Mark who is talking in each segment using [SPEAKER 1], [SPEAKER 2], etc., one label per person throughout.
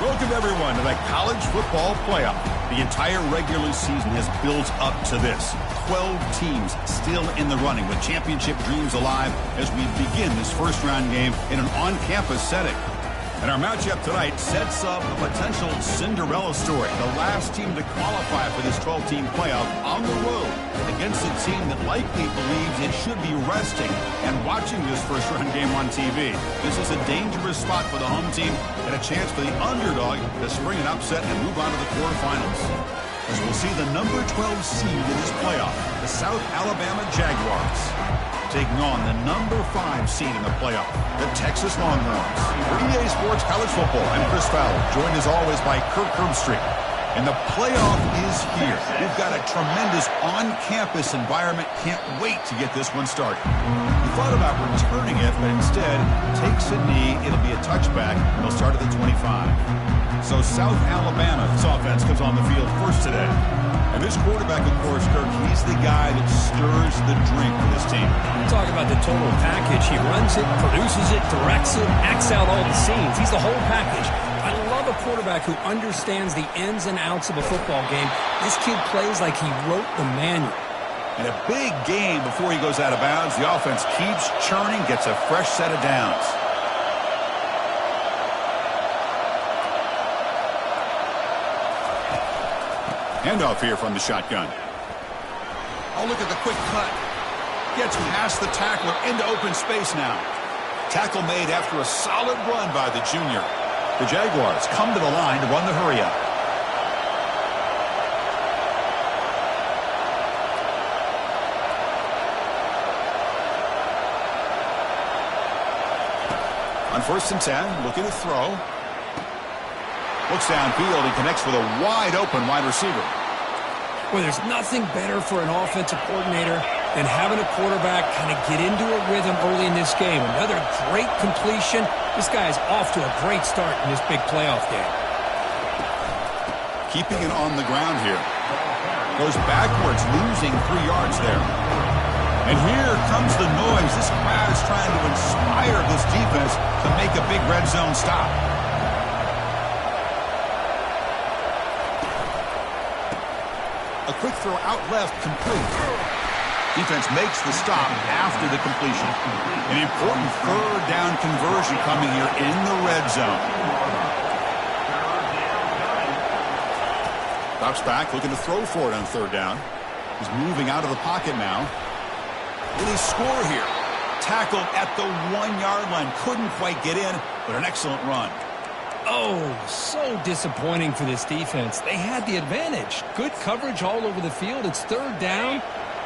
[SPEAKER 1] Welcome, everyone, to the college football playoff. The entire regular season has built up to this. 12 teams still in the running with championship dreams alive as we begin this first-round game in an on-campus setting. And our matchup tonight sets up a potential Cinderella story. The last team to qualify for this 12-team playoff on the road against a team that likely believes it should be resting and watching this first-round game on TV. This is a dangerous spot for the home team and a chance for the underdog to spring an upset and move on to the quarterfinals. As we'll see the number 12 seed in this playoff, the South Alabama Jaguars, taking on the number 5 seed in the playoff, the Texas Longhorns. For EA Sports College Football, I'm Chris Fowler, joined as always by Kirk Herbstreit. And the playoff is here. We've got a tremendous on-campus environment. Can't wait to get this one started. We thought about returning it, but instead takes a knee. It'll be a touchback, and they'll start at the 25. So South Alabama's offense comes on the field first today. And this quarterback, of course, Kirk, he's the guy that stirs the drink for this team.
[SPEAKER 2] Talk about the total package. He runs it, produces it, directs it, acts out all the scenes. He's the whole package. I love a quarterback who understands the ins and outs of a football game. This kid plays like he wrote the manual.
[SPEAKER 1] And a big game before he goes out of bounds. The offense keeps churning, gets a fresh set of downs. Handoff here from the shotgun. Oh, look at the quick cut. Gets past the tackler into open space now. Tackle made after a solid run by the junior. The Jaguars come to the line to run the hurry-up. On 1st and 10, looking to throw. Looks downfield and connects with a wide-open wide receiver.
[SPEAKER 2] Well, there's nothing better for an offensive coordinator than having a quarterback kind of get into a rhythm early in this game. Another great completion. This guy is off to a great start in this big playoff game.
[SPEAKER 1] Keeping it on the ground here. Goes backwards, losing 3 yards there. And here comes the noise. This crowd is trying to inspire this defense to make a big red zone stop. A quick throw out left, complete. Defense makes the stop after the completion. An important 3rd down conversion coming here in the red zone. Drops back, looking to throw for it on 3rd down. He's moving out of the pocket now. Will he score here? Tackled at the 1-yard line. Couldn't quite get in, but an excellent run.
[SPEAKER 2] Oh, so disappointing for this defense. They had the advantage. Good coverage all over the field. It's 3rd down,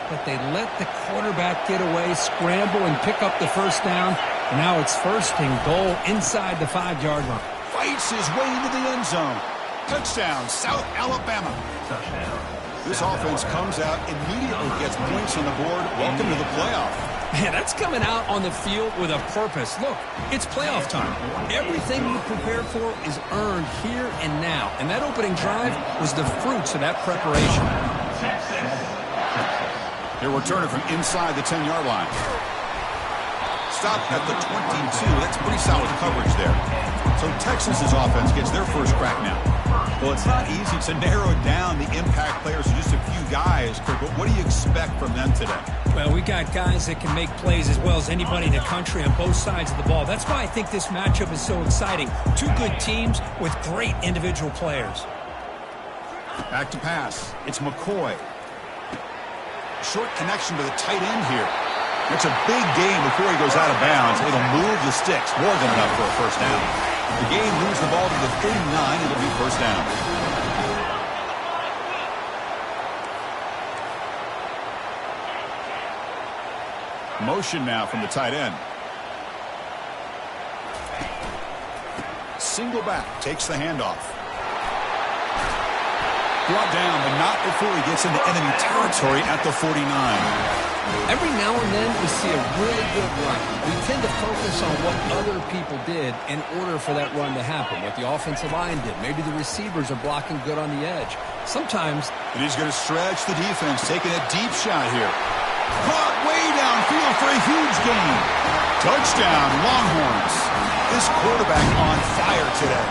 [SPEAKER 2] but they let the quarterback get away, scramble, and pick up the 1st down. And now it's 1st and goal inside the 5-yard line.
[SPEAKER 1] Fights his way into the end zone. Touchdown, South Alabama. Touchdown. This offense comes out, immediately gets points on the board. Welcome to the playoff.
[SPEAKER 2] Man, that's coming out on the field with a purpose. Look, it's playoff time. Everything you prepared for is earned here and now. And that opening drive was the fruits of that preparation.
[SPEAKER 1] Here we're turning from inside the 10-yard line. Stop at the 22. That's pretty solid coverage there. So Texas's offense gets their first crack now. Well, it's not easy to narrow down the impact players to just a few guys, Kirk, but what do you expect from them today?
[SPEAKER 2] Well, we got guys that can make plays as well as anybody in the country on both sides of the ball. That's why I think this matchup is so exciting. 2 good teams with great individual players.
[SPEAKER 1] Back to pass. It's McCoy. Short connection to the tight end here. It's a big game before he goes out of bounds. It'll move the sticks. More than enough for a 1st down. The game moves the ball to the 39. It'll be 1st down. Motion now from the tight end. Single back. Takes the handoff. Brought down, but not before he gets into enemy territory at the 49.
[SPEAKER 2] Every now and then we see a really good run. We tend to focus on what other people did in order for that run to happen, what the offensive line did. Maybe the receivers are blocking good on the edge. Sometimes...
[SPEAKER 1] And he's going to stretch the defense, taking a deep shot here. Caught way downfield for a huge gain. Touchdown, Longhorns. This quarterback on fire today.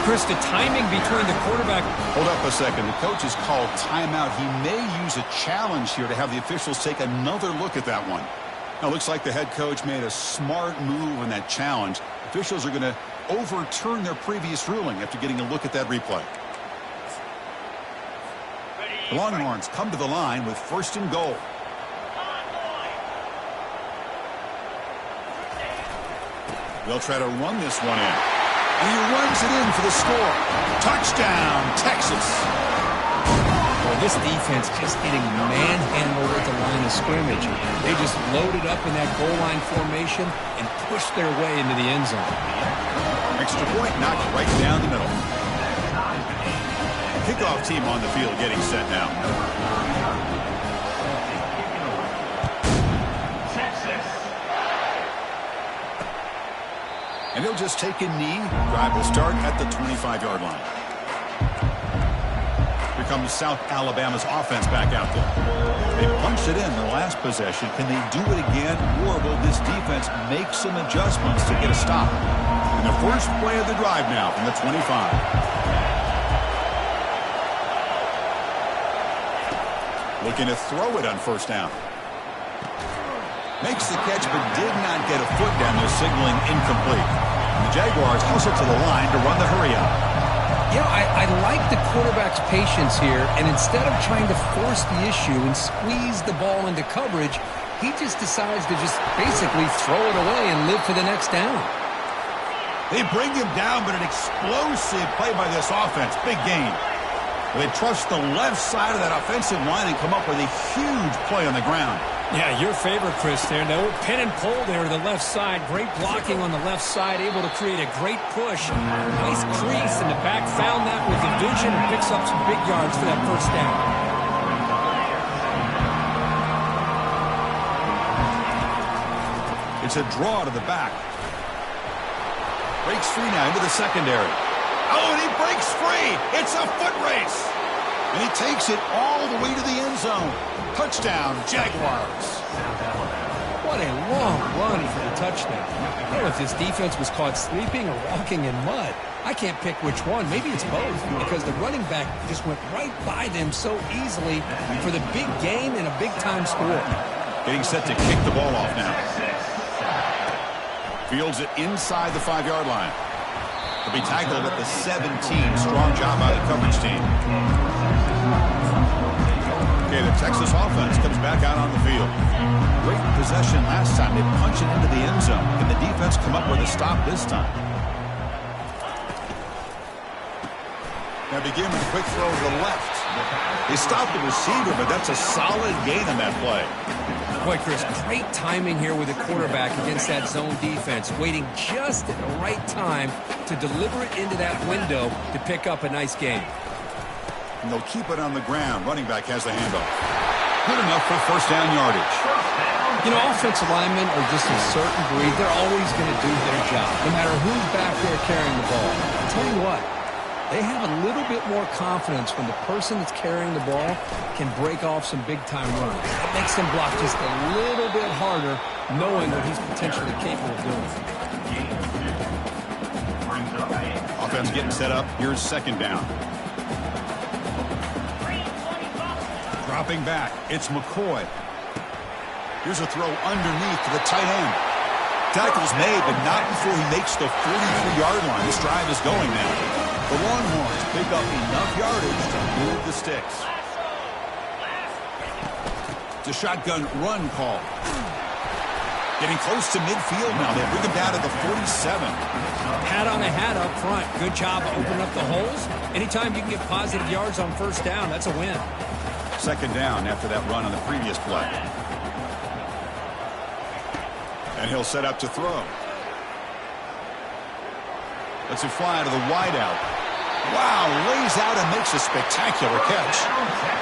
[SPEAKER 2] Chris, the timing between the quarterback...
[SPEAKER 1] Hold up a second. The coach has called timeout. He may use a challenge here to have the officials take another look at that one. Now, it looks like the head coach made a smart move in that challenge. Officials are going to overturn their previous ruling after getting a look at that replay. The Longhorns come to the line with 1st and goal. They'll try to run this one in. And he runs it in for the score. Touchdown, Texas.
[SPEAKER 2] Well, this defense just getting manhandled at the line of scrimmage. They just loaded up in that goal line formation and pushed their way into the end zone.
[SPEAKER 1] Extra point knocked right down the middle. Kickoff team on the field getting set now. And he'll just take a knee. Drive will start at the 25-yard line. Here comes South Alabama's offense back out there. They punched it in the last possession. Can they do it again, or will this defense make some adjustments to get a stop? And the first play of the drive now from the 25. Looking to throw it on 1st down. Makes the catch, but did not get a foot down there, signaling incomplete. And the Jaguars hustle to the line to run the hurry-up.
[SPEAKER 2] Yeah, I like the quarterback's patience here, and instead of trying to force the issue and squeeze the ball into coverage, he just decides to just basically throw it away and live for the next down.
[SPEAKER 1] They bring him down, but an explosive play by this offense. Big gain. They trust the left side of that offensive line and come up with a huge play on the ground.
[SPEAKER 2] Yeah, your favorite, Chris, there. No pin and pull there to the left side. Great blocking on the left side, able to create a great push. Nice crease in the back. Found that with the vision and picks up some big yards for that 1st down.
[SPEAKER 1] It's a draw to the back. Breaks free now into the secondary. Oh, and he breaks free. It's a foot race. And he takes it all the way to the end zone. Touchdown, Jaguars.
[SPEAKER 2] What a long run for the touchdown. I don't know if this defense was caught sleeping or walking in mud. I can't pick which one. Maybe it's both, because the running back just went right by them so easily for the big gain and a big-time score.
[SPEAKER 1] Getting set to kick the ball off now. Fields it inside the 5-yard line. He'll be tackled at the 17. Strong job by the coverage team. Okay, the Texas offense comes back out on the field. Great possession last time. They punch it into the end zone. Can the defense come up with a stop this time? Now begin with a quick throw to the left. They stopped the receiver, but that's a solid gain on that play.
[SPEAKER 2] Boy, Chris, great timing here with the quarterback against that zone defense, waiting just at the right time to deliver it into that window to pick up a nice gain.
[SPEAKER 1] And they'll keep it on the ground. Running back has the handoff. Good enough for 1st down yardage.
[SPEAKER 2] You know, offensive linemen are just a certain breed. They're always going to do their job, no matter who's back there carrying the ball. I'll tell you what, they have a little bit more confidence when the person that's carrying the ball can break off some big-time runs. It makes them block just a little bit harder, knowing what he's potentially capable of doing.
[SPEAKER 1] Offense getting set up. Here's 2nd down. Dropping back. It's McCoy. Here's a throw underneath to the tight end. Tackle's made, but not before he makes the 43-yard line. This drive is going now. The Longhorns pick up enough yardage to move the sticks. It's a shotgun run call. Getting close to midfield now. They bring him down to the 47.
[SPEAKER 2] Hat on a hat up front. Good job opening up the holes. Anytime you can get positive yards on 1st down, that's a win.
[SPEAKER 1] 2nd down after that run on the previous play. And he'll set up to throw. Lets it fly to the wideout. Wow, lays out and makes a spectacular catch.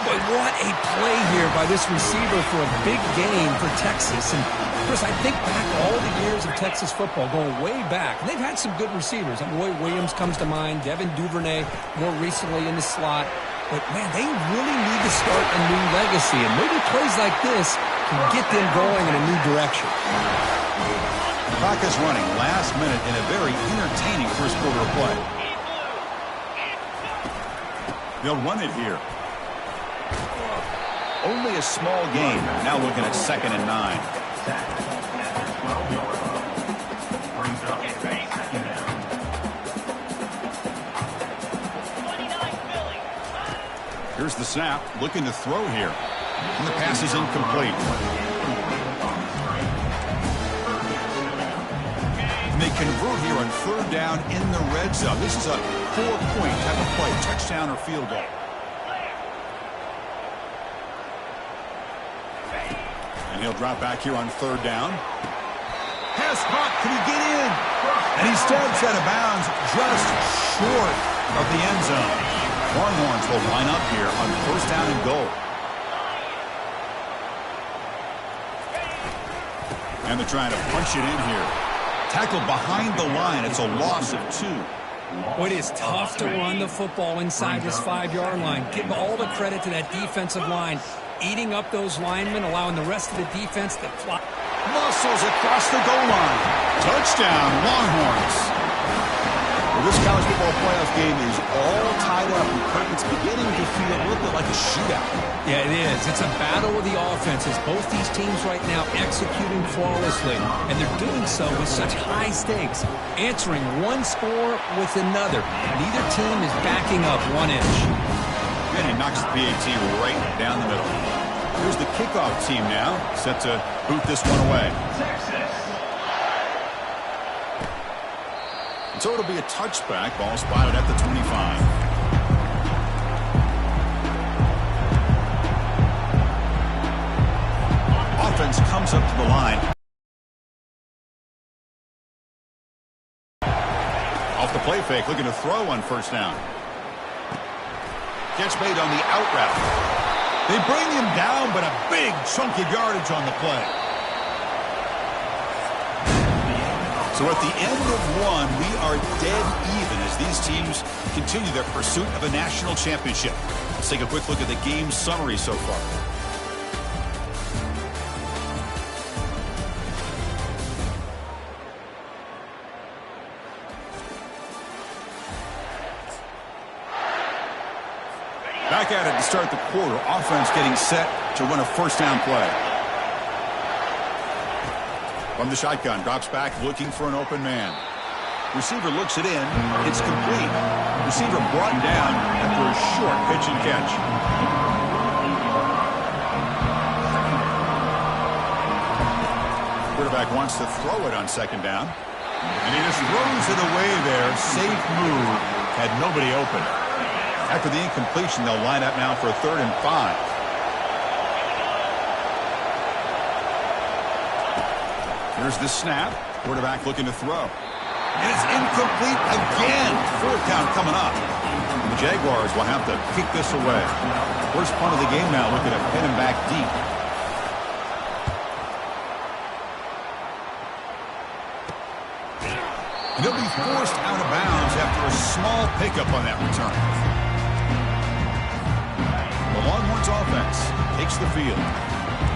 [SPEAKER 2] But what a play here by this receiver for a big gain for Texas. And Chris, I think back all the years of Texas football, going way back, and they've had some good receivers. Roy Williams comes to mind, Devin Duvernay more recently in the slot. But, man, they really need to start a new legacy, and maybe plays like this can get them going in a new direction.
[SPEAKER 1] Clock is running last minute in a very entertaining first quarter of play. They'll run it here. Only a small gain. Now looking at 2nd and 9. Here's the snap. Looking to throw here. And the pass is incomplete. And they convert here on 3rd down in the red zone. This is a 4-point type of play. Touchdown or field goal. And he'll drop back here on 3rd down. Pass caught. Can he get in? And he steps out of bounds just short of the end zone. Longhorns will line up here on 1st down and goal. And they're trying to punch it in here. Tackled behind the line. It's a loss of 2.
[SPEAKER 2] Well, it is tough to run the football inside this 5-yard line. Give all the credit to that defensive line. Eating up those linemen, allowing the rest of the defense to fly.
[SPEAKER 1] Muscles across the goal line. Touchdown, Longhorns. Well, this college football playoff game is all tied up. It's beginning to feel a little bit like a shootout.
[SPEAKER 2] Yeah, it is. It's a battle of the offenses. Both these teams right now executing flawlessly, and they're doing so with such high stakes, answering one score with another. Neither team is backing up 1 inch.
[SPEAKER 1] And he knocks the PAT right down the middle. Here's the kickoff team now, set to boot this one away. And so it'll be a touchback. Ball spotted at the 25. Offense comes up to the line. Off the play fake, looking to throw on 1st down. Catch made on the out route. They bring him down, but a big chunk of yardage on the play. So at the end of 1, we are dead even as these teams continue their pursuit of a national championship. Let's take a quick look at the game summary so far. Back at it to start the quarter. Offense getting set to run a 1st down play. From the shotgun, drops back looking for an open man. Receiver looks it in. It's complete. Receiver brought down after a short pitch and catch. Quarterback wants to throw it on 2nd down. And he just throws it away there. Safe move. Had nobody open. After the incompletion, they'll line up now for a 3rd and 5. Here's the snap. Quarterback looking to throw. And it's incomplete again. 4th down coming up. And the Jaguars will have to kick this away. First punt of the game now, looking to pin him back deep. And he'll be forced out of bounds after a small pickup on that return. The Longhorns offense takes the field.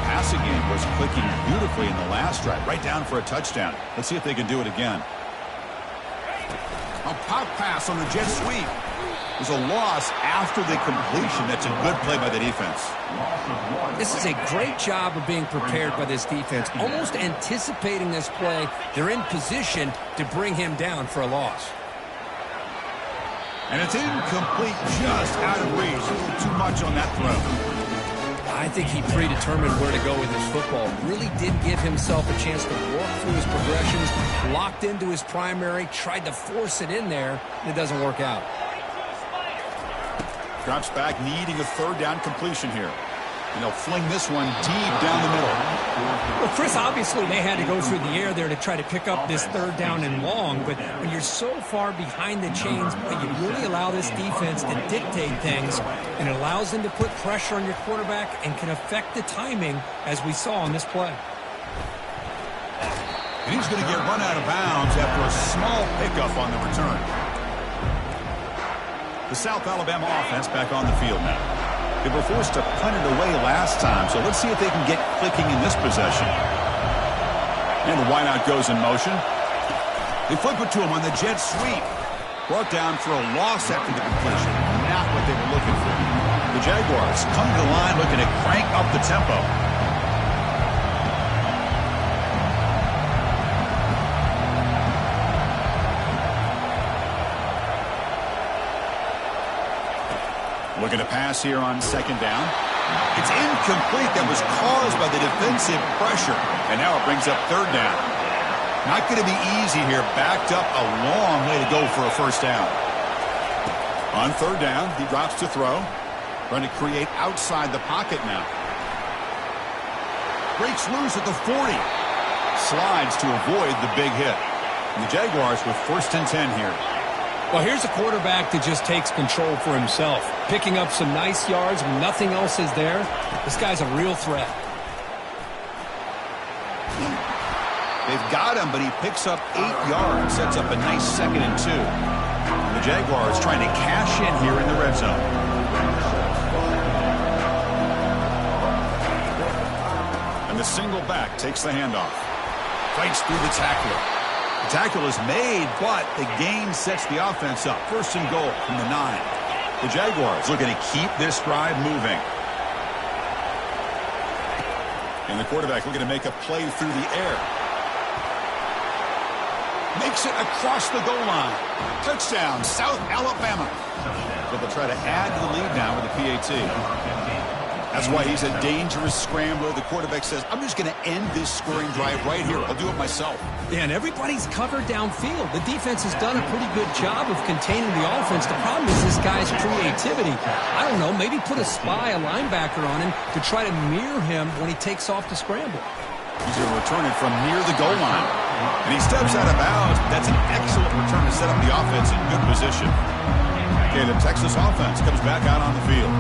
[SPEAKER 1] Passing game was clicking beautifully in the last drive, right down for a touchdown. Let's see if they can do it again. A pop pass on the jet sweep. There's a loss after the completion. That's a good play by the defense.
[SPEAKER 2] This is a great job of being prepared by this defense, almost anticipating this play. They're in position to bring him down for a loss.
[SPEAKER 1] And it's incomplete, just out of reach. A little too much on that throw.
[SPEAKER 2] I think he predetermined where to go with his football. Really did give himself a chance to work through his progressions, locked into his primary, tried to force it in there, and it doesn't work out.
[SPEAKER 1] Drops back, needing a 3rd down completion here. And they'll fling this one deep down the middle.
[SPEAKER 2] Well, Chris, obviously they had to go through the air there to try to pick up this 3rd down and long, but when you're so far behind the chains, you really allow this defense to dictate things, and it allows them to put pressure on your quarterback and can affect the timing, as we saw on this play.
[SPEAKER 1] And he's going to get run out of bounds after a small pickup on the return. The South Alabama offense back on the field now. They were forced to punt it away last time, so let's see if they can get clicking in this possession. And the wideout goes in motion. They flip it to him on the jet sweep. Brought down for a loss after the completion. not what they were looking for. The Jaguars come to the line looking to crank up the tempo. Looking to pass here on second down. It's incomplete. That was caused by the defensive pressure. And now it brings up third down. Not going to be easy here. Backed up a long way to go for a first down. On third down, he drops to throw. Trying to create outside the pocket now. Breaks loose at the 40. Slides to avoid the big hit. And the Jaguars with 1st and 10 here.
[SPEAKER 2] Well, here's a quarterback that just takes control for himself. Picking up some nice yards when nothing else is there. This guy's a real threat.
[SPEAKER 1] They've got him, but he picks up 8 yards. Sets up a nice 2nd and 2. And the Jaguars trying to cash in here in the red zone. And the single back takes the handoff. Fights through the tackler. The tackle is made, but the gain sets the offense up. 1st and goal from the 9. The Jaguars looking to keep this drive moving. And the quarterback looking to make a play through the air. Makes it across the goal line. Touchdown, South Alabama. But they'll try to add to the lead now with the PAT. That's why he's a dangerous scrambler. The quarterback says, I'm just going to end this scoring drive right here. I'll do it myself.
[SPEAKER 2] Yeah, and everybody's covered downfield. The defense has done a pretty good job of containing the offense. The problem is this guy's creativity. I don't know, maybe put a spy, a linebacker on him to try to mirror him when he takes off to scramble.
[SPEAKER 1] He's going to return it from near the goal line. And he steps out of bounds. That's an excellent return to set up the offense in good position. Okay, the Texas offense comes back out on the field.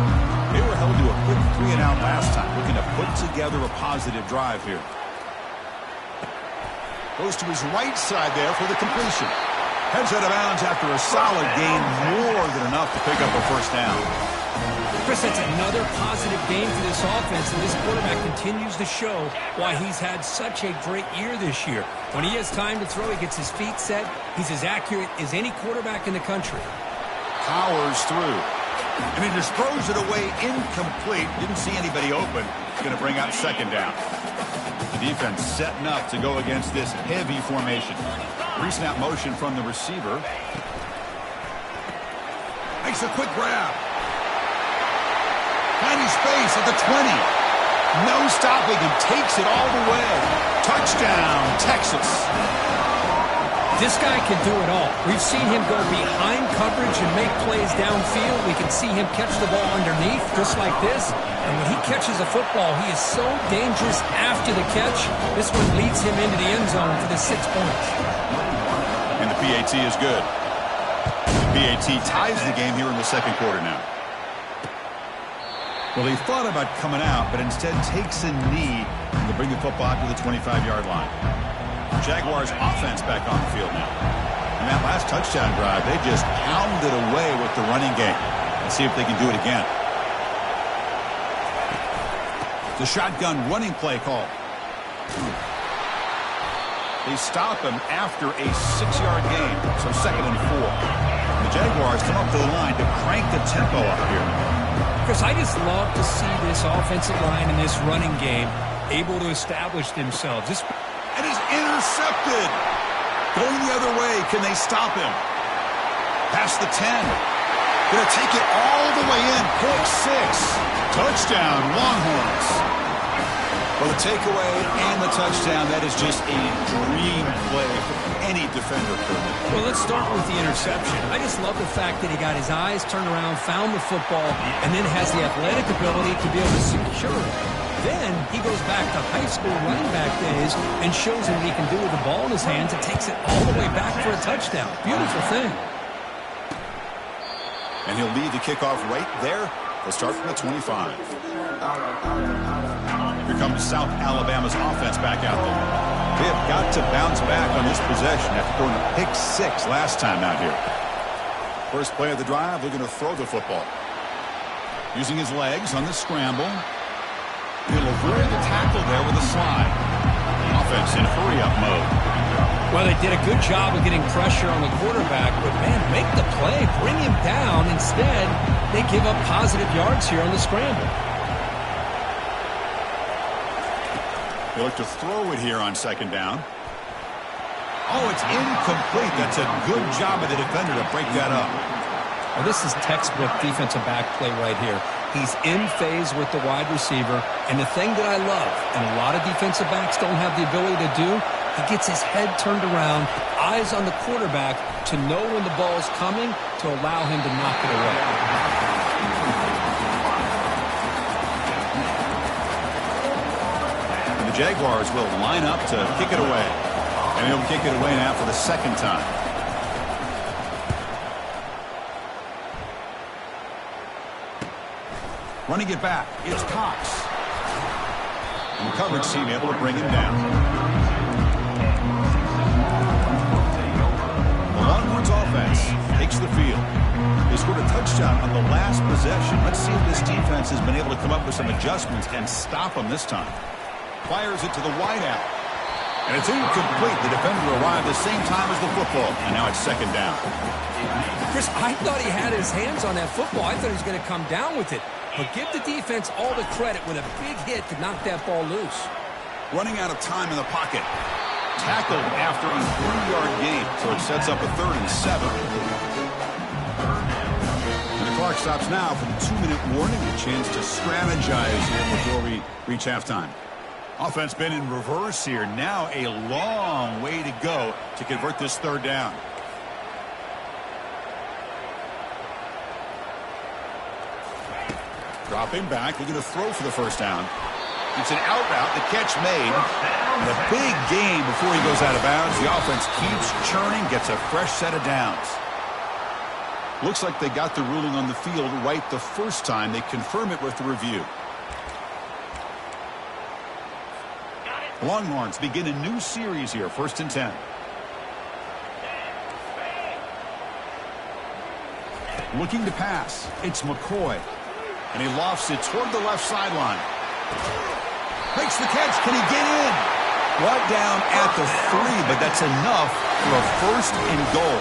[SPEAKER 1] They were held to a quick 3-and-out last time, looking to put together a positive drive here. Goes to his right side there for the completion. Heads out of bounds after a solid gain, more than enough to pick up a first down.
[SPEAKER 2] Chris, that's another positive game for this offense, and this quarterback continues to show why he's had such a great year this year. When he has time to throw, he gets his feet set. He's as accurate as any quarterback in the country.
[SPEAKER 1] Powers through. And he just throws it away incomplete. Didn't see anybody open. It's going to bring out second down. The defense setting up to go against this heavy formation. Pre-snap motion from the receiver. Makes a quick grab. Tiny space at the 20. No stopping and takes it all the way. Touchdown, Texas.
[SPEAKER 2] This guy can do it all. We've seen him go behind coverage and make plays downfield. We can see him catch the ball underneath just like this. And when he catches a football, he is so dangerous after the catch. This one leads him into the end zone for the 6 points.
[SPEAKER 1] And the PAT is good. The PAT ties the game here in the second quarter now. Well, he thought about coming out, but instead takes a knee to bring the football out to the 25-yard line. Jaguars offense back on the field now. And that last touchdown drive, they just pounded away with the running game. Let's see if they can do it again. The shotgun running play call. They stop him after a 6-yard gain, so 2nd and 4. And the Jaguars come up to the line to crank the tempo up here.
[SPEAKER 2] Chris, I just love to see this offensive line in this running game able to establish themselves.
[SPEAKER 1] And he's intercepted. Going the other way. Can they stop him? Past the 10. Going to take it all the way in. Pick 6. Touchdown, Longhorns. Well, the takeaway and the touchdown, that is just a dream play for any defender.
[SPEAKER 2] Well, let's start with the interception. I just love the fact that he got his eyes turned around, found the football, and then has the athletic ability to be able to secure it. Then he goes back to high school running back days and shows him what he can do with the ball in his hands and takes it all the way back for a touchdown. Beautiful thing.
[SPEAKER 1] And he'll lead the kickoff right there. They'll start from the 25. Here comes South Alabama's offense back out there. They have got to bounce back on this possession after going to pick 6 last time out here. First play of the drive, they're going to throw the football. Using his legs on the scramble. He'll avoid the tackle there with a slide. Offense in hurry-up mode.
[SPEAKER 2] Well, they did a good job of getting pressure on the quarterback, but, man, make the play. Bring him down. Instead, they give up positive yards here on the scramble.
[SPEAKER 1] They look to throw it here on second down. Oh, it's incomplete. That's a good job of the defender to break that up.
[SPEAKER 2] Well, this is textbook defensive back play right here. He's in phase with the wide receiver, and the thing that I love, and a lot of defensive backs don't have the ability to do, he gets his head turned around, eyes on the quarterback to know when the ball's coming to allow him to knock it away.
[SPEAKER 1] And the Jaguars will line up to kick it away. And he'll kick it away now for the second time. Running it back, it's Cox. And the coverage team able to bring him down. The Longhorns offense takes the field. They scored a touchdown on the last possession. Let's see if this defense has been able to come up with some adjustments and stop them this time. Fires it to the wideout. And it's incomplete. The defender arrived the same time as the football. And now it's second down.
[SPEAKER 2] Chris, I thought he had his hands on that football. I thought he was going to come down with it. But give the defense all the credit with a big hit to knock that ball loose.
[SPEAKER 1] Running out of time in the pocket. Tackled after a 3-yard gain. So it sets up a 3rd and 7. And the clock stops now for the 2-minute warning. A chance to strategize here before we reach halftime. Offense been in reverse here. Now a long way to go to convert this 3rd down. Dropping back, looking to throw for the first down. It's an out route, the catch made. And a big gain before he goes out of bounds. The offense keeps churning, gets a fresh set of downs. Looks like they got the ruling on the field right the first time. They confirm it with the review. Longhorns begin a new series here, 1st and 10. Looking to pass. It's McCoy. And he lofts it toward the left sideline. Makes the catch. Can he get in? Brought down at the 3, but that's enough for a 1st and goal.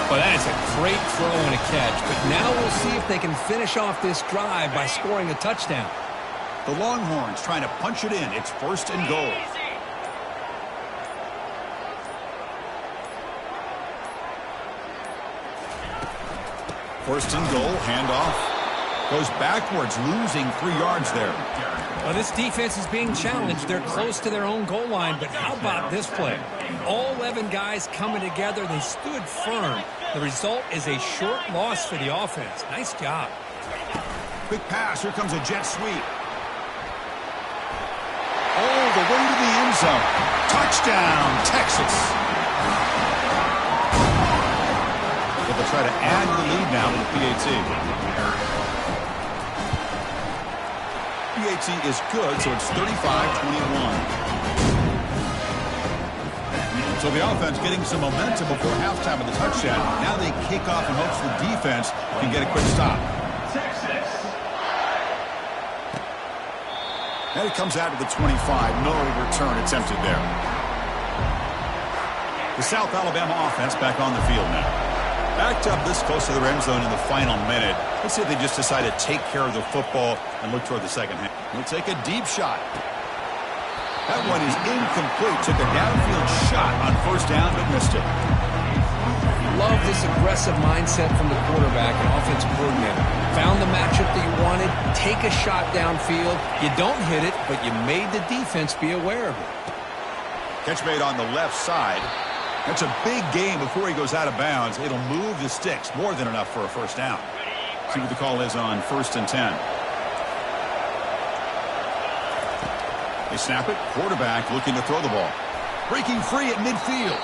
[SPEAKER 2] Well, that is a great throw and a catch. But now we'll see if they can finish off this drive by scoring a touchdown.
[SPEAKER 1] The Longhorns trying to punch it in. It's 1st and goal. First and goal, handoff. Goes backwards, losing 3 yards there.
[SPEAKER 2] Well, this defense is being challenged. They're close to their own goal line, but how about this play? All 11 guys coming together. They stood firm. The result is a short loss for the offense. Nice job.
[SPEAKER 1] Quick pass. Here comes a jet sweep. Oh, the way to the end zone. Touchdown, Texas. But they'll try to add the lead now to the PAT. PAT is good, so it's 35-21. So the offense getting some momentum before halftime with the touchdown. Now they kick off in hopes the defense can get a quick stop. And it comes out to the 25. No return attempted there. The South Alabama offense back on the field now. Backed up this close to the end zone in the final minute. Let's see if they just decide to take care of the football and look toward the second half. We'll take a deep shot. That one is incomplete. Took a downfield shot on 1st down, but missed it.
[SPEAKER 2] Love this aggressive mindset from the quarterback and offensive coordinator. Found the matchup that you wanted. Take a shot downfield. You don't hit it, but you made the defense be aware of it.
[SPEAKER 1] Catch made on the left side. That's a big gain before he goes out of bounds. It'll move the sticks. More than enough for a 1st down. See what the call is on 1st and 10. They snap it. Quarterback looking to throw the ball. Breaking free at midfield.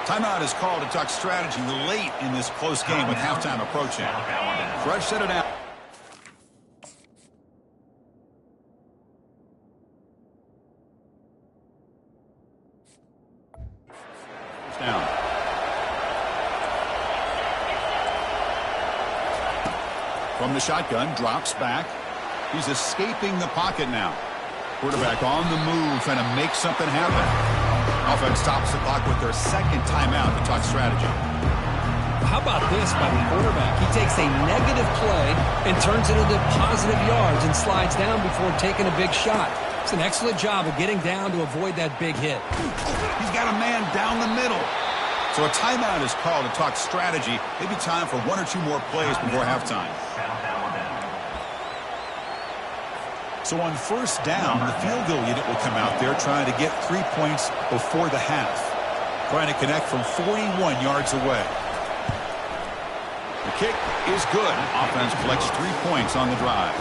[SPEAKER 1] Timeout is called to talk strategy late in this close game with halftime approaching. Fresh set it out. Down. From the shotgun, drops back. He's escaping the pocket now. Quarterback on the move, trying to make something happen. Offense stops the clock with their second timeout to talk strategy.
[SPEAKER 2] How about this by the quarterback? He takes a negative play and turns it into positive yards and slides down before taking a big shot. It's an excellent job of getting down to avoid that big hit.
[SPEAKER 1] He's got a man down the middle. So a timeout is called to talk strategy. Maybe time for one or two more plays before halftime. So on first down, the field goal unit will come out there trying to get 3 points before the half. Trying to connect from 41 yards away. The kick is good. Offense collects 3 points on the drive.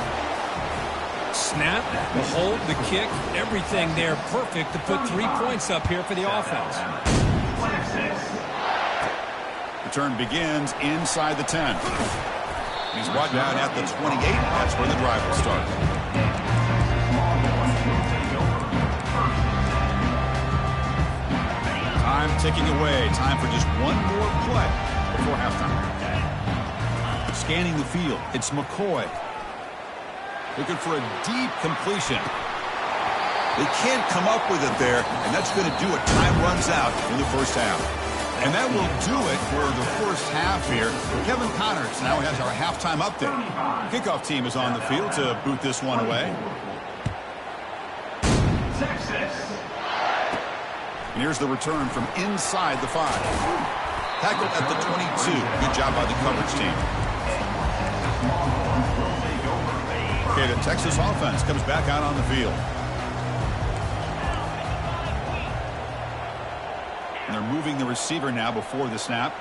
[SPEAKER 2] Snap, the hold, the kick, everything there perfect to put 3 points up here for the offense.
[SPEAKER 1] Return begins inside the 10. He's brought down at the 28. That's where the drive will start. Time ticking away. Time for just one more play before halftime. Scanning the field, it's McCoy. Looking for a deep completion. They can't come up with it there, and that's going to do it. Time runs out in the first half. And that will do it for the first half here. Kevin Connors now has our halftime update. Kickoff team is on the field to boot this one away. And here's the return from inside the 5. Tackled at the 22. Good job by the coverage team. Okay, the Texas offense comes back out on the field. And they're moving the receiver now before the snap.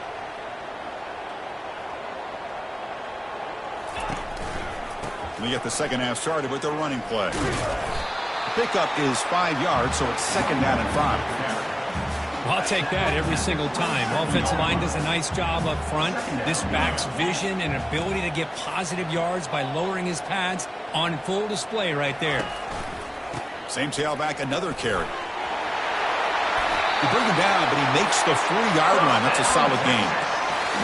[SPEAKER 1] We get the second half started with the running play. The pickup is 5 yards, so it's second down and 5.
[SPEAKER 2] I'll take that every single time. Offensive line does a nice job up front. This back's vision and ability to get positive yards by lowering his pads on full display right there.
[SPEAKER 1] Same tailback, another carry. They bring him down, but he makes the 4-yard line. That's a solid game.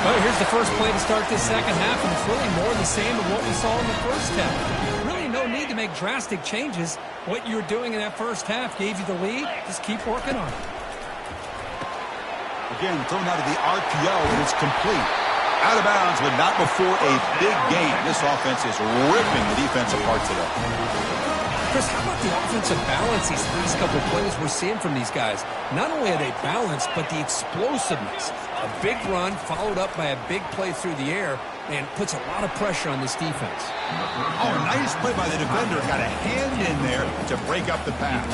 [SPEAKER 2] Well, here's the first play to start this second half, and it's really more the same of what we saw in the first half. Really no need to make drastic changes. What you were doing in that first half gave you the lead. Just keep working on it.
[SPEAKER 1] Again, thrown out of the RPO, and it's complete. Out of bounds, but not before a big game. This offense is ripping the defense apart today.
[SPEAKER 2] Chris, how about the offensive balance these last couple of plays we're seeing from these guys? Not only are they balanced, but the explosiveness. A big run followed up by a big play through the air and puts a lot of pressure on this defense.
[SPEAKER 1] Oh, nice play by the defender. Got a hand in there to break up the pass.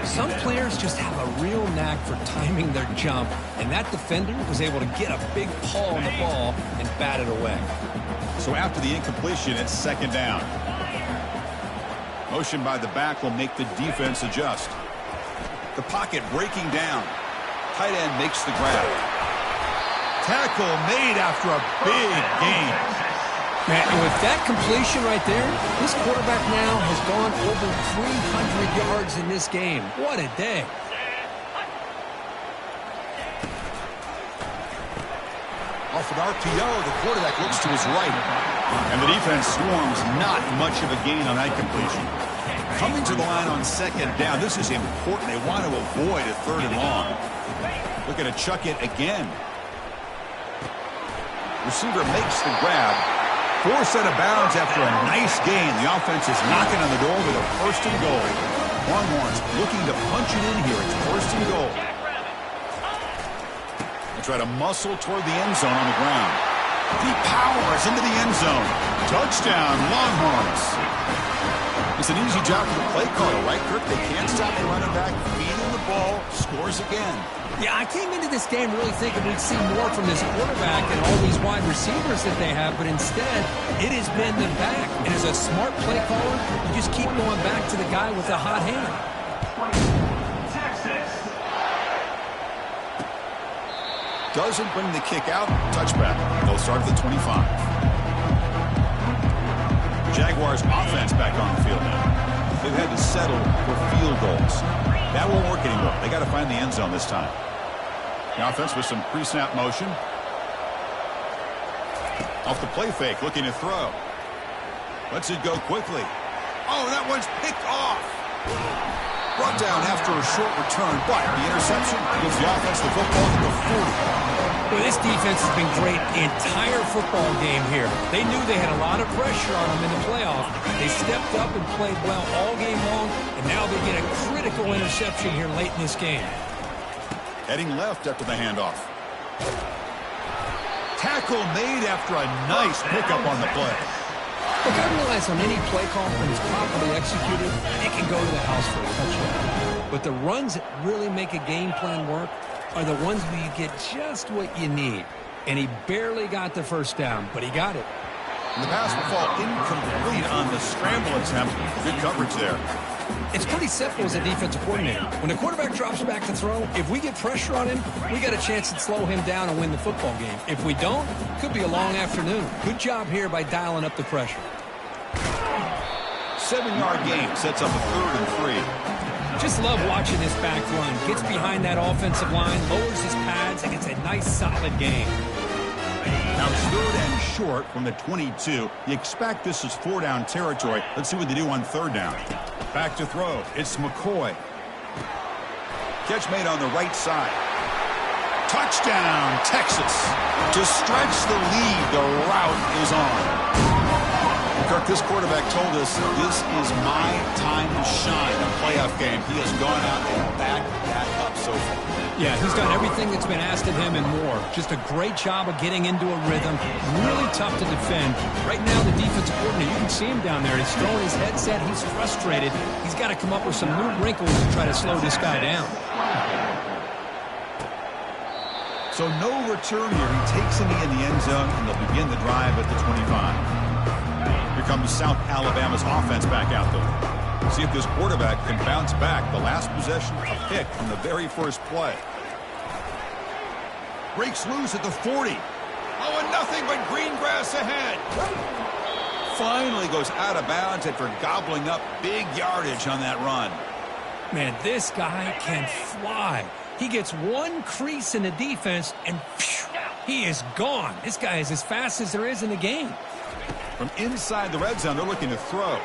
[SPEAKER 2] Some players just have a real knack for timing their jump, and that defender was able to get a big paw on the ball and bat it away.
[SPEAKER 1] So after the incompletion, it's second down. Motion by the back will make the defense adjust. The pocket breaking down. Tight end makes the grab. Tackle made after a big gain.
[SPEAKER 2] Man, and with that completion right there, this quarterback now has gone over 300 yards in this game. What a day.
[SPEAKER 1] Off an RPO, the quarterback looks to his right. And the defense swarms not much of a gain on that completion. Coming to the line on second down, this is important. They want to avoid a third and long. Looking to chuck it again. Receiver makes the grab. Forced out of bounds after a nice gain. The offense is knocking on the door with a first and goal. Longhorns looking to punch it in here. It's first and goal. They try to muscle toward the end zone on the ground. He powers into the end zone. Touchdown, Longhorns. It's an easy job for the play caller, right, Kirk? They can't stop the running back. Feeding the ball. Scores again.
[SPEAKER 2] Yeah, I came into this game really thinking we'd see more from this quarterback and all these wide receivers that they have, but instead, it has been the back. And as a smart play caller, you just keep going back to the guy with the hot hand.
[SPEAKER 1] Doesn't bring the kick out. Touchback. They'll start at the 25. Jaguars offense back on the field now. They've had to settle for field goals. That won't work anymore. They got to find the end zone this time. The offense with some pre-snap motion. Off the play fake, looking to throw. Lets it go quickly. Oh, that one's picked off. Brought down after a short return, but the interception gives the offense the football at the 40.
[SPEAKER 2] Well, this defense has been great the entire football game here. They knew they had a lot of pressure on them in the playoff. They stepped up and played well all game long, and now they get a critical interception here late in this game.
[SPEAKER 1] Heading left after the handoff. Tackle made after a nice pickup on the play.
[SPEAKER 2] Look, I realize on any play call, when it's properly executed, it can go to the house for a touchdown. But the runs that really make a game plan work are the ones where you get just what you need. And he barely got the first down, but he got it.
[SPEAKER 1] And the pass will fall incomplete on the scramble attempt. Good coverage there.
[SPEAKER 2] It's pretty simple as a defensive coordinator. When the quarterback drops back to throw, if we get pressure on him, we got a chance to slow him down and win the football game. If we don't, it could be a long afternoon. Good job here by dialing up the pressure.
[SPEAKER 1] 7-yard gain sets up a 3rd and 3.
[SPEAKER 2] Just love watching this back run. Gets behind that offensive line, lowers his pads, and gets a nice solid gain.
[SPEAKER 1] Now it's 3rd and short from the 22. You expect this is 4-down territory. Let's see what they do on 3rd down. Back to throw. It's McCoy. Catch made on the right side. Touchdown, Texas. To stretch the lead, the route is on. Kirk, this quarterback told us this is my time to shine, a playoff game. He has gone out and backed that up so far.
[SPEAKER 2] Yeah, he's done everything that's been asked of him and more. Just a great job of getting into a rhythm. Really tough to defend. Right now, the defensive coordinator, you can see him down there. He's throwing his headset. He's frustrated. He's got to come up with some new wrinkles to try to slow this guy down.
[SPEAKER 1] So no return here. He takes it in the end zone, and they'll begin the drive at the 25. Here comes South Alabama's offense back out there. See if this quarterback can bounce back. The last possession, a pick from the very first play. Breaks loose at the 40. Oh, and nothing but green grass ahead. Finally goes out of bounds after gobbling up big yardage on that run.
[SPEAKER 2] Man, this guy can fly. He gets one crease in the defense, and phew, he is gone. This guy is as fast as there is in the game.
[SPEAKER 1] From inside the red zone, they're looking to throw.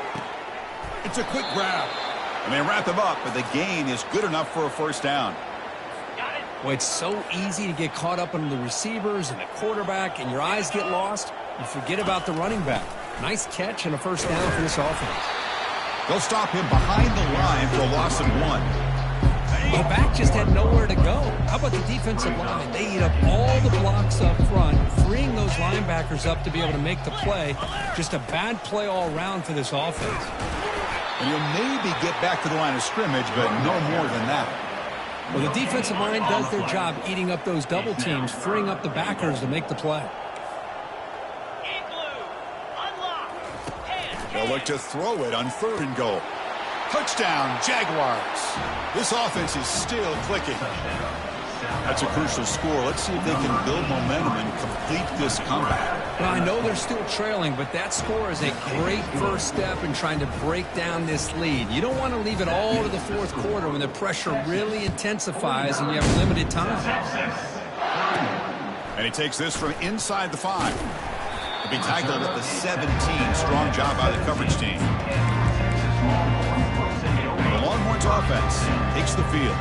[SPEAKER 1] It's a quick grab. And they wrap him up, but the gain is good enough for a first down.
[SPEAKER 2] Well, it's so easy to get caught up on the receivers and the quarterback, and your eyes get lost. You forget about the running back. Nice catch and a first down for this offense.
[SPEAKER 1] They'll stop him behind the line for a loss of 1.
[SPEAKER 2] The back just had nowhere to go. How about the defensive line? They eat up all the blocks up front, freeing those linebackers up to be able to make the play. Just a bad play all around for this offense.
[SPEAKER 1] And you'll maybe get back to the line of scrimmage, but no more than that.
[SPEAKER 2] Well, the defensive line does their job eating up those double teams, freeing up the backers to make the play.
[SPEAKER 1] They'll look to throw it on 3rd and goal. Touchdown, Jaguars. This offense is still clicking. That's a crucial score. Let's see if they can build momentum and complete this comeback.
[SPEAKER 2] Well, I know they're still trailing, but that score is a great first step in trying to break down this lead. You don't want to leave it all to the 4th quarter when the pressure really intensifies and you have limited time.
[SPEAKER 1] And he takes this from inside the 5. He'll be tackled at the 17. Strong job by the coverage team. The Longhorns offense takes the field.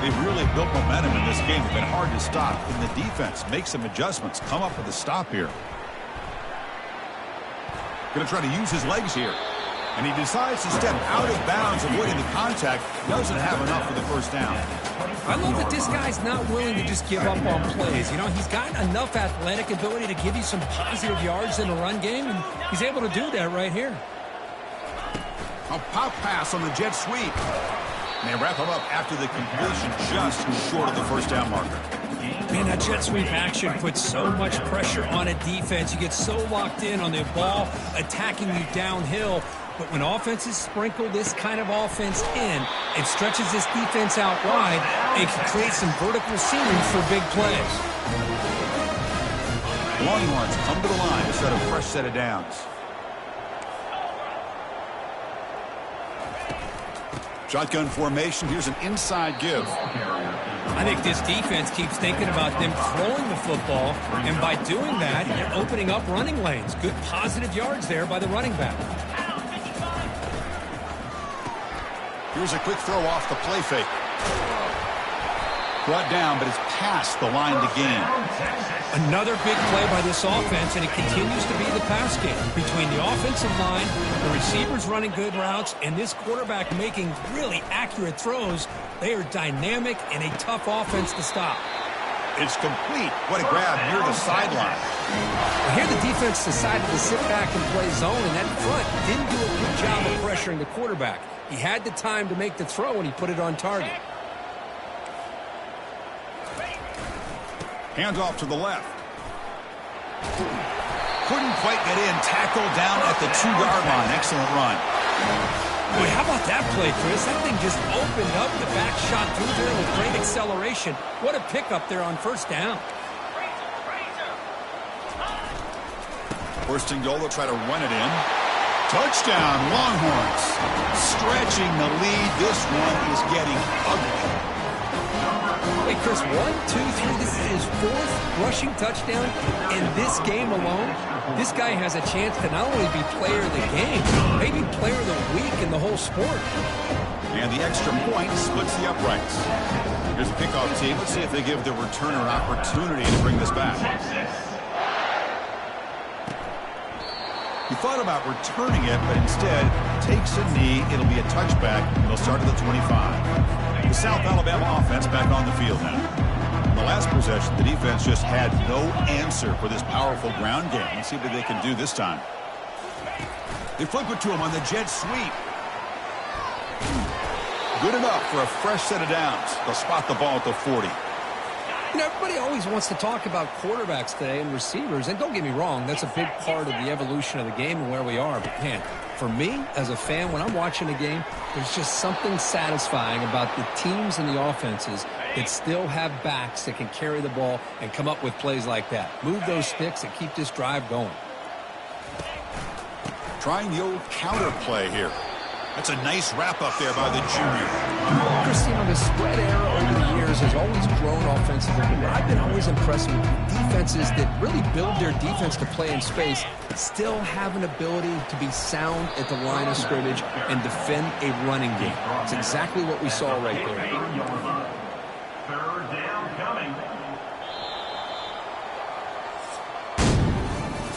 [SPEAKER 1] They've really built momentum in this game. It's been hard to stop. And the defense makes some adjustments. Come up with a stop here. Going to try to use his legs here. And he decides to step out of bounds, avoiding the contact. Doesn't have enough for the first down.
[SPEAKER 2] I love that this guy's not willing to just give up on plays. You know, he's got enough athletic ability to give you some positive yards in the run game, and he's able to do that right here.
[SPEAKER 1] A pop pass on the jet sweep. And they wrap him up after the completion, just short of the first down marker.
[SPEAKER 2] Man, that jet sweep action puts so much pressure on a defense. You get so locked in on the ball attacking you downhill. But when offenses sprinkle this kind of offense in, it stretches this defense out wide. It can create some vertical seams for big plays.
[SPEAKER 1] Longhorns come to the line to set a fresh set of downs. Shotgun formation. Here's an inside give.
[SPEAKER 2] I think this defense keeps thinking about them throwing the football, and by doing that, they're opening up running lanes. Good positive yards there by the running back.
[SPEAKER 1] Here's a quick throw off the play fake. Brought down, but it's past the line to gain.
[SPEAKER 2] Another big play by this offense, and it continues to be the pass game. Between the offensive line, the receivers running good routes, and this quarterback making really accurate throws, they are dynamic and a tough offense to stop.
[SPEAKER 1] It's complete. What a grab near the sideline.
[SPEAKER 2] Well, here the defense decided to sit back and play zone, and that front didn't do a good job of pressuring the quarterback. He had the time to make the throw, and he put it on target.
[SPEAKER 1] Hands off to the left. Couldn't quite get in. Tackled down at the 2-yard line. Excellent run.
[SPEAKER 2] Boy, how about that play, Chris? That thing just opened up. The back shot through there with great acceleration. What a pickup there on first down.
[SPEAKER 1] First and goal, they'll try to run it in. Touchdown, Longhorns. Stretching the lead. This one is getting ugly.
[SPEAKER 2] Hey, Chris, 1, 2, 3. This is his 4th rushing touchdown in this game alone. This guy has a chance to not only be player of the game, maybe player of the week in the whole sport.
[SPEAKER 1] And the extra point splits the uprights. Here's the kickoff team. Let's see if they give the returner an opportunity to bring this back. He thought about returning it, but instead takes a knee. It'll be a touchback, and they'll start at the 25. The South Alabama offense back on the field now. In the last possession, the defense just had no answer for this powerful ground game. Let's see what they can do this time. They flip it to him on the jet sweep. Good enough for a fresh set of downs. They'll spot the ball at the 40.
[SPEAKER 2] You know, everybody always wants to talk about quarterbacks today and receivers, and don't get me wrong, that's a big part of the evolution of the game and where we are. But, man, for me, as a fan, when I'm watching a game, there's just something satisfying about the teams and the offenses that still have backs that can carry the ball and come up with plays like that. Move those sticks and keep this drive going.
[SPEAKER 1] Trying the old counter play here. That's a nice wrap-up there by the junior.
[SPEAKER 2] Chris, you know, the spread era over the years has always grown offensively, but I've been always impressed with defenses that really build their defense to play in space, still have an ability to be sound at the line of scrimmage and defend a running game. It's exactly what we saw right there.
[SPEAKER 3] Third down coming.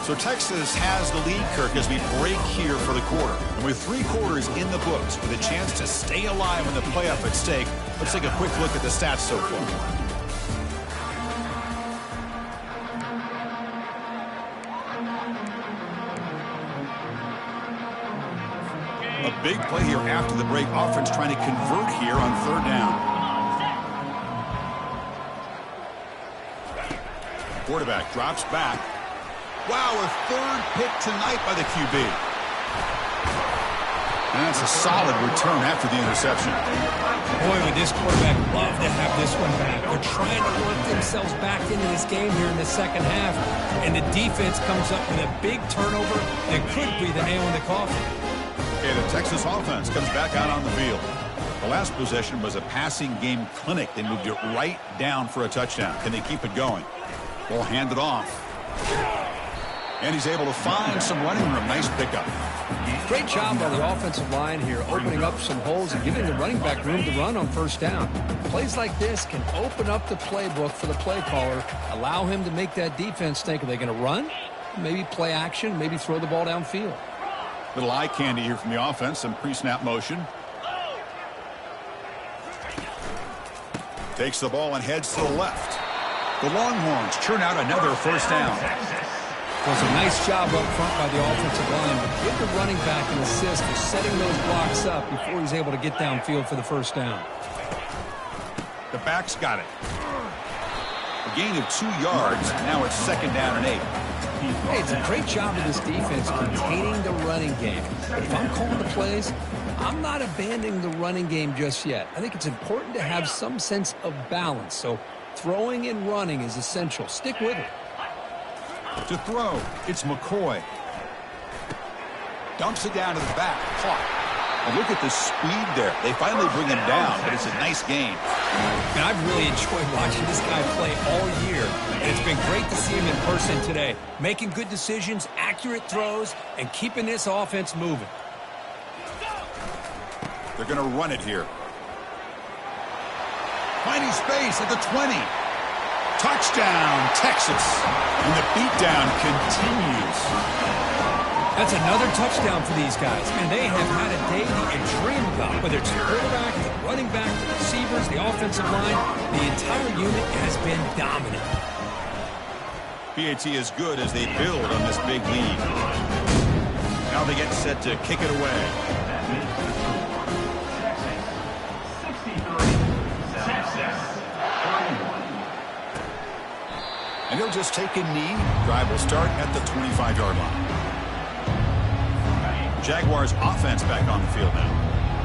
[SPEAKER 1] So Texas has the lead, Kirk, as we break here for the quarter. And with 3 quarters in the books with a chance to stay alive in the playoff at stake, let's take a quick look at the stats so far. A big play here after the break. Offense trying to convert here on 3rd down. Quarterback drops back. Wow, a 3rd pick tonight by the QB. And that's a solid return after the interception.
[SPEAKER 2] Boy, would this quarterback love to have this one back. They're trying to work themselves back into this game here in the second half, and the defense comes up with a big turnover that could be the nail in the coffin.
[SPEAKER 1] Okay, the Texas offense comes back out on the field. The last possession was a passing game clinic. They moved it right down for a touchdown. Can they keep it going? Ball handed off. And he's able to find some running room. Nice pickup.
[SPEAKER 2] Great job by the offensive line here, opening up some holes and giving the running back room to run on first down. Plays like this can open up the playbook for the play caller, allow him to make that defense think, are they going to run? Maybe play action, maybe throw the ball downfield.
[SPEAKER 1] Little eye candy here from the offense, some pre-snap motion. Takes the ball and heads to the left. The Longhorns churn out another first down.
[SPEAKER 2] It was a nice job up front by the offensive line, but give the running back an assist for setting those blocks up before he's able to get downfield for the first down.
[SPEAKER 1] The back's got it. A gain of 2 yards. Now it's 2nd down and 8.
[SPEAKER 2] Hey, it's a great job of this defense containing the running game. But if I'm calling the plays, I'm not abandoning the running game just yet. I think it's important to have some sense of balance. So throwing and running is essential. Stick with it.
[SPEAKER 1] To throw, it's McCoy. Dumps it down to the back. Caught. And look at the speed there. They finally bring him down, but it's a nice game.
[SPEAKER 2] And I've really enjoyed watching this guy play all year. And it's been great to see him in person today. Making good decisions, accurate throws, and keeping this offense moving.
[SPEAKER 1] They're going to run it here. Finding space at the 20. Touchdown, Texas. And the beatdown continues.
[SPEAKER 2] That's another touchdown for these guys. And they have had a day that you dream about. Whether it's the quarterback, the running back, the receivers, the offensive line, the entire unit has been dominant.
[SPEAKER 1] PAT is good as they build on this big lead. Now they get set to kick it away. And he'll just take a knee. Drive will start at the 25-yard line. Jaguars offense back on the field now.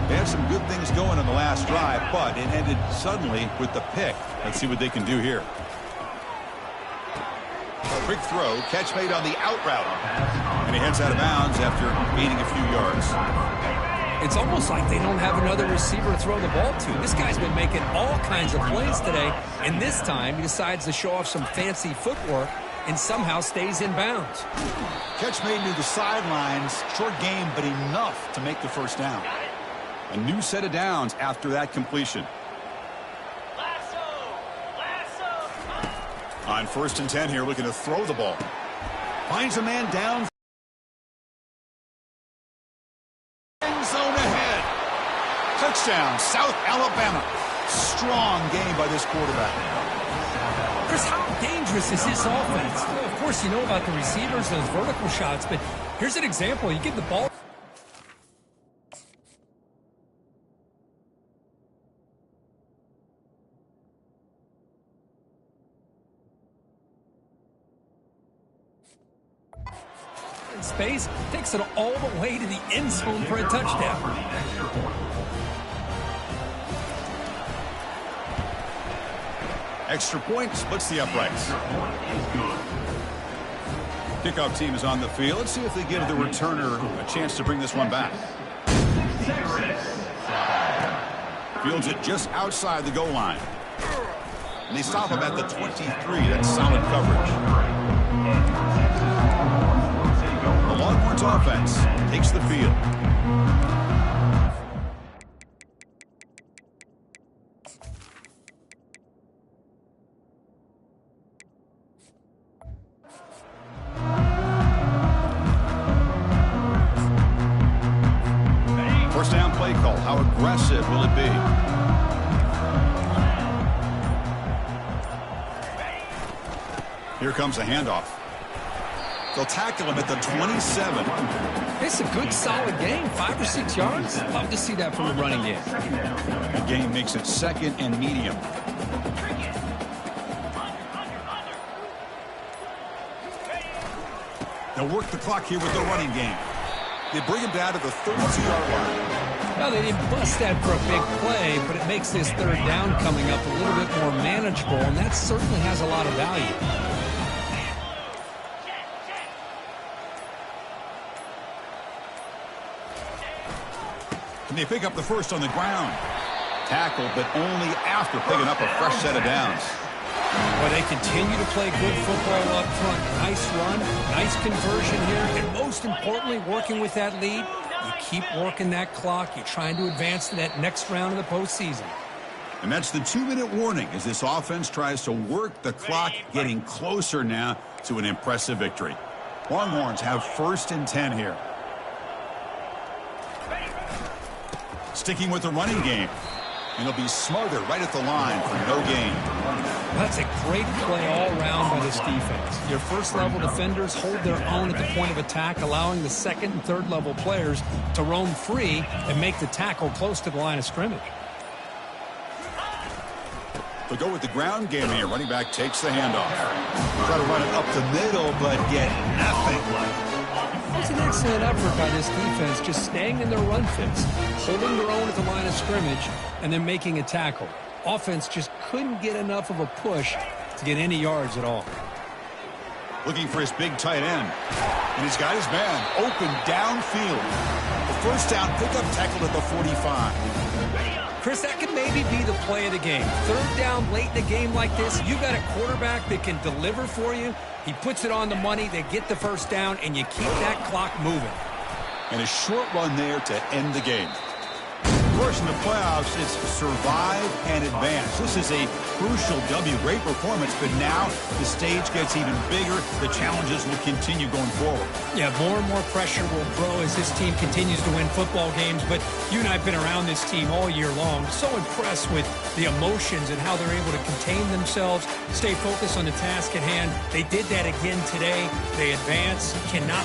[SPEAKER 1] They had some good things going on the last drive, but it ended suddenly with the pick. Let's see what they can do here. Quick throw, catch made on the out route. And he heads out of bounds after gaining a few yards.
[SPEAKER 2] It's almost like they don't have another receiver to throw the ball to. This guy's been making all kinds of plays today, and this time he decides to show off some fancy footwork and somehow stays in bounds.
[SPEAKER 1] Catch made near the sidelines. Short game, but enough to make the first down. A new set of downs after that completion. On 1st and 10 here, looking to throw the ball. Finds a man down. End zone ahead. Touchdown, South Alabama. Strong game by this quarterback.
[SPEAKER 2] Chris, how dangerous is this offense? Well, of course, you know about the receivers, those vertical shots, but here's an example. You give the ball. In space, takes it all the way to the end zone for a touchdown.
[SPEAKER 1] Extra point splits the uprights. Kickoff team is on the field. Let's see if they give the returner a chance to bring this one back. Fields it just outside the goal line. And they stop him at the 23. That's solid coverage. The Longhorns offense takes the field. First down play call. How aggressive will it be? Here comes a handoff. They'll tackle him at the 27.
[SPEAKER 2] It's a good, solid game. 5 or 6 yards. Love to see that from the running game.
[SPEAKER 1] The game makes it 2nd and medium. They'll work the clock here with the running game. They bring him down to the 32-yard line.
[SPEAKER 2] Well, they didn't bust that for a big play, but it makes this 3rd down coming up a little bit more manageable, and that certainly has a lot of value.
[SPEAKER 1] And they pick up the first on the ground. Tackled, but only after picking up a fresh set of downs.
[SPEAKER 2] Well, they continue to play good football up front. Nice run, nice conversion here, and most importantly, working with that lead, you keep working that clock. You're trying to advance to that next round of the postseason.
[SPEAKER 1] And that's the 2-minute warning as this offense tries to work the clock, getting closer now to an impressive victory. Longhorns have 1st and 10 here. Sticking with the running game. And they'll be smarter right at the line for no gain.
[SPEAKER 2] That's a great play all around by this defense. Your first-level defenders hold their own at the point of attack, allowing the 2nd and 3rd-level players to roam free and make the tackle close to the line of scrimmage.
[SPEAKER 1] They'll go with the ground game here. Running back takes the handoff. Try to run it up the middle, but get nothing.
[SPEAKER 2] It's an excellent effort by this defense, just staying in their run fits, holding their own at the line of scrimmage, and then making a tackle. Offense just couldn't get enough of a push to get any yards at all.
[SPEAKER 1] Looking for his big tight end. And he's got his man open downfield. The first down pickup tackled at the 45.
[SPEAKER 2] Chris, that could maybe be the play of the game. 3rd down late in the game like this, you got a quarterback that can deliver for you. He puts it on the money, they get the first down, and you keep that clock moving.
[SPEAKER 1] And a short run there to end the game. course, in the playoffs, it's survive and advance. This is a crucial W. Great performance, but now the stage gets even bigger. The challenges will continue going forward.
[SPEAKER 2] Yeah, more and more pressure will grow as this team continues to win football games. But you and I have been around this team all year long. So impressed with the emotions and how they're able to contain themselves, stay focused on the task at hand. They did that again today. They advance, cannot